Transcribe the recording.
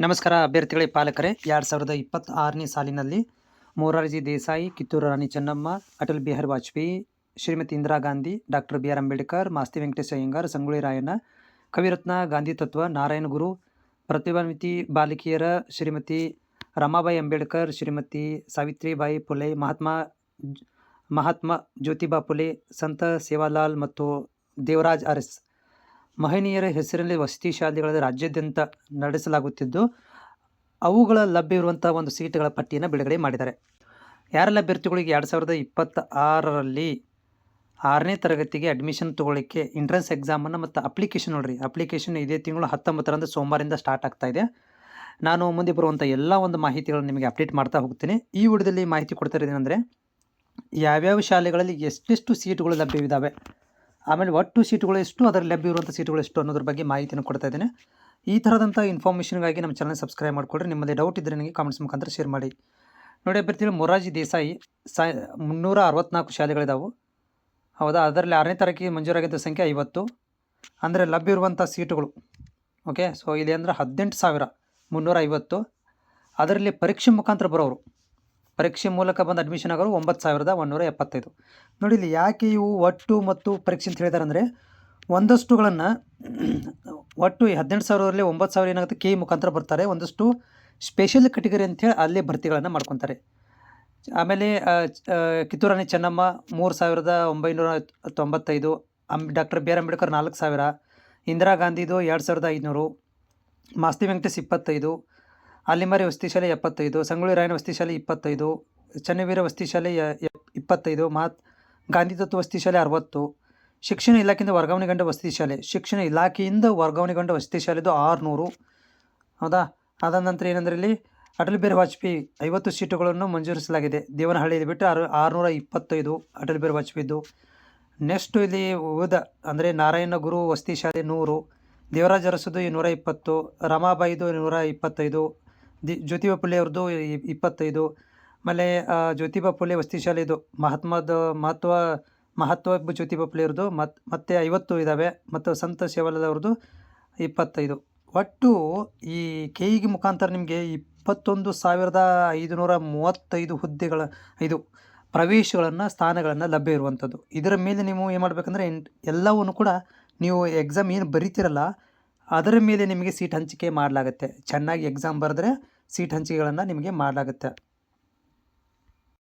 ನಮಸ್ಕಾರ ಅಭ್ಯರ್ಥಿಗಳೇ ಪಾಲಕರೇ. 2026ನೇ ಸಾಲಿನಲ್ಲಿ Morarji Desai, Kittur Rani Chennamma, Atal Bihari Vajpayee, Shrimati Indira Gandhi, doctor B R Ambedkar, Masti Venkatesha Iyengar, Sangolli Rayanna, Kaviratna, Gandhi ತತ್ವ, ನಾರಾಯಣ ಗುರು, ಪ್ರತಿಭಾನ್ವಿತಿ ಬಾಲಕಿಯರ ಶ್ರೀಮತಿ ರಮಾಬಾಯಿ ಅಂಬೇಡ್ಕರ್, ಶ್ರೀಮತಿ ಸಾವಿತ್ರಿಬಾಯಿ ಫುಲೆ, ಮಹಾತ್ಮ ಜ್ಯೋತಿಬಾ ಫುಲೆ, ಸಂತ ಸೇವಾಲಾಲ್ ಮತ್ತು ದೇವರಾಜ್ ಅರಸ್ ಮಹನೀಯರ ಹೆಸರಿನಲ್ಲಿ ವಸತಿ ಶಾಲೆಗಳ ರಾಜ್ಯಾದ್ಯಂತ ನಡೆಸಲಾಗುತ್ತಿದ್ದು, ಅವುಗಳ ಲಭ್ಯ ಇರುವಂಥ ಒಂದು ಸೀಟುಗಳ ಪಟ್ಟಿಯನ್ನು ಬಿಡುಗಡೆ ಮಾಡಿದ್ದಾರೆ. ಯಾರೆಲ್ಲ ಅಭ್ಯರ್ಥಿಗಳಿಗೆ 2026ರಲ್ಲಿ 6ನೇ ತರಗತಿಗೆ ಅಡ್ಮಿಷನ್ ತೊಗೊಳ್ಳಿಕ್ಕೆ ಎಂಟ್ರೆನ್ಸ್ ಎಕ್ಸಾಮನ್ನು ಮತ್ತು ಅಪ್ಲಿಕೇಶನ್ ನೋಡಿರಿ, ಅಪ್ಲಿಕೇಶನ್ ಇದೇ ತಿಂಗಳು 19ರಂದು ಸೋಮವಾರದಿಂದ ಸ್ಟಾರ್ಟ್ ಆಗ್ತಾ ಇದೆ. ನಾನು ಮುಂದೆ ಬರುವಂಥ ಎಲ್ಲ ಒಂದು ಮಾಹಿತಿಗಳನ್ನು ನಿಮಗೆ ಅಪ್ಡೇಟ್ ಮಾಡ್ತಾ ಹೋಗ್ತೀನಿ. ಈ ವಿಡಿಯೋದಲ್ಲಿ ಮಾಹಿತಿ ಕೊಡ್ತಾ ಇರೋದೇನೆಂದರೆ, ಯಾವ್ಯಾವ ಶಾಲೆಗಳಲ್ಲಿ ಎಷ್ಟೆಷ್ಟು ಸೀಟುಗಳು ಲಭ್ಯವಿದ್ದಾವೆ, ಆಮೇಲೆ ಒಟ್ಟು ಸೀಟುಗಳು ಎಷ್ಟು, ಅದರಲ್ಲಿ ಲಭ್ಯ ಇರುವಂಥ ಸೀಟುಗಳು ಎಷ್ಟು ಅನ್ನೋದ್ರ ಬಗ್ಗೆ ಮಾಹಿತಿಯನ್ನು ಕೊಡ್ತಾ ಇದ್ದೇನೆ. ಈ ಥರದಂಥ ಇನ್ಫಾರ್ಮೇಷನ್ಗಾಗಿ ನಮ್ಮ ಚಾನಲ್ ಸಬ್ಸ್ಕ್ರೈಬ್ ಮಾಡಿಕೊಡ್ರಿ. ನಿಮ್ಮದೇ ಡೌಟ್ ಇದ್ದರೆ ನನಗೆ ಕಾಮೆಂಟ್ಸ್ ಮುಖಾಂತರ ಶೇರ್ ಮಾಡಿ. ನೋಡಿ ಅಭ್ಯರ್ಥಿಗಳು, ಮೊರಾರ್ಜಿ ದೇಸಾಯಿ 364 ಶಾಲೆಗಳಿದಾವೆ, ಹೌದಾ. ಅದರಲ್ಲಿ 6ನೇ ತರಗತಿಗೆ ಮಂಜೂರಾಗಿದ್ದ ಸಂಖ್ಯೆ 50, ಅಂದರೆ ಲಭ್ಯ ಇರುವಂಥ ಸೀಟುಗಳು. ಓಕೆ, ಸೊ ಇಲ್ಲಿ ಅಂದರೆ 18,350. ಅದರಲ್ಲಿ ಪರೀಕ್ಷೆ ಮುಖಾಂತರ ಬರೋರು, ಪರೀಕ್ಷೆ ಮೂಲಕ ಬಂದು ಅಡ್ಮಿಷನ್ ಆಗೋರು 9,175. ನೋಡಿ ಇಲ್ಲಿ ಯಾಕೆ ಇವು ಒಟ್ಟು ಮತ್ತು ಪರೀಕ್ಷೆ ಅಂತ ಹೇಳಿದ್ದಾರೆ ಅಂದರೆ, ಒಂದಷ್ಟುಗಳನ್ನು ಒಟ್ಟು 18,000ರಲ್ಲಿ 9,000 ಏನಾಗುತ್ತೆ ಕೆ ಮುಖಾಂತರ ಬರ್ತಾರೆ, ಒಂದಷ್ಟು ಸ್ಪೆಷಲ್ ಕೆಟಗರಿ ಅಂಥೇಳಿ ಅಲ್ಲೇ ಭರ್ತಿಗಳನ್ನು ಮಾಡ್ಕೊತಾರೆ. ಆಮೇಲೆ Kittur Rani Chennamma 3,995, doctor B R Ambedkar 4,000, Indira ಗಾಂಧಿದು 2,500, ಮಾಸ್ತಿ ವೆಂಕಟೇಶ್ 25, ಅಲ್ಲಿಮಾರಿ ವಸತಿ ಶಾಲೆ 75, ಸಂಗೊಳ್ಳಿ ರಾಯಣ್ಣ ವಸತಿ ಶಾಲೆ 25, ಚನ್ನವೀರ ವಸತಿ ಶಾಲೆ 25, ಗಾಂಧಿ ತತ್ವ ವಸತಿ ಶಾಲೆ 60, ಶಿಕ್ಷಣ ಇಲಾಖೆಯಿಂದ ವರ್ಗಾವಣೆಗೊಂಡ ವಸತಿ ಶಾಲೆ, ಶಿಕ್ಷಣ ಇಲಾಖೆಯಿಂದ ವರ್ಗಾವಣೆಗೊಂಡ ವಸತಿ ಶಾಲೆದು 600, ಹೌದಾ. ಅದಾದ ನಂತರ ಏನಂದರೆ ಇಲ್ಲಿ ಅಟಲ್ ಬಿಹಾರಿ ವಾಜಪೇಯಿ 50 ಸೀಟುಗಳನ್ನು ಮಂಜೂರಿಸಲಾಗಿದೆ. ದೇವನಹಳ್ಳಿಯಲ್ಲಿ ಬಿಟ್ಟು 625 ಅಟಲ್ ಬಿಹಾರಿ ವಾಜಪೇಯಿದು. ನೆಕ್ಸ್ಟು ಇಲ್ಲಿ ಉಳಿದ ಅಂದರೆ ನಾರಾಯಣ ಗುರು ವಸತಿ ಶಾಲೆ 100, ದೇವರಾಜ ಅರಸುದು 120, ರಮಾಬಾಯಿದು 125, ಜ್ಯೋತಿಬಾ ಫುಲೆ ಅವ್ರದ್ದು 25, ಆಮೇಲೆ ಜ್ಯೋತಿಬಾ ಫುಲೆ ವಸತಿ ಶಾಲೆ ಇದು ಮಹತ್ವ ಜ್ಯೋತಿಬಾ ಫುಲೆ ಅವ್ರದ್ದು ಮತ್ತೆ 50 ಇದ್ದಾವೆ, ಮತ್ತು ಸಂತ ಸೇವಾಲಾಲ್ ಅವ್ರದ್ದು 25. ಒಟ್ಟು ಈ ಕೆಇಗೆ ಮುಖಾಂತರ ನಿಮಗೆ 21,535 ಹುದ್ದೆಗಳ ಪ್ರವೇಶಗಳನ್ನು ಸ್ಥಾನಗಳನ್ನು ಲಭ್ಯ ಇರುವಂಥದ್ದು. ಇದರ ಮೇಲೆ ನೀವು ಏನು ಮಾಡಬೇಕಂದ್ರೆ, ಎಲ್ಲವನ್ನು ಕೂಡ ನೀವು ಎಕ್ಸಾಮ್ ಏನು ಬರೀತಿರಲ್ಲ ಅದರ ಮೇಲೆ ನಿಮಗೆ ಸೀಟ್ ಹಂಚಿಕೆ ಮಾಡಲಾಗುತ್ತೆ. ಚೆನ್ನಾಗಿ ಎಕ್ಸಾಮ್ ಬರೆದ್ರೆ ಸೀಟ್ ಹಂಚಿಕೆಗಳನ್ನು ನಿಮಗೆ ಮಾಡಲಾಗುತ್ತೆ.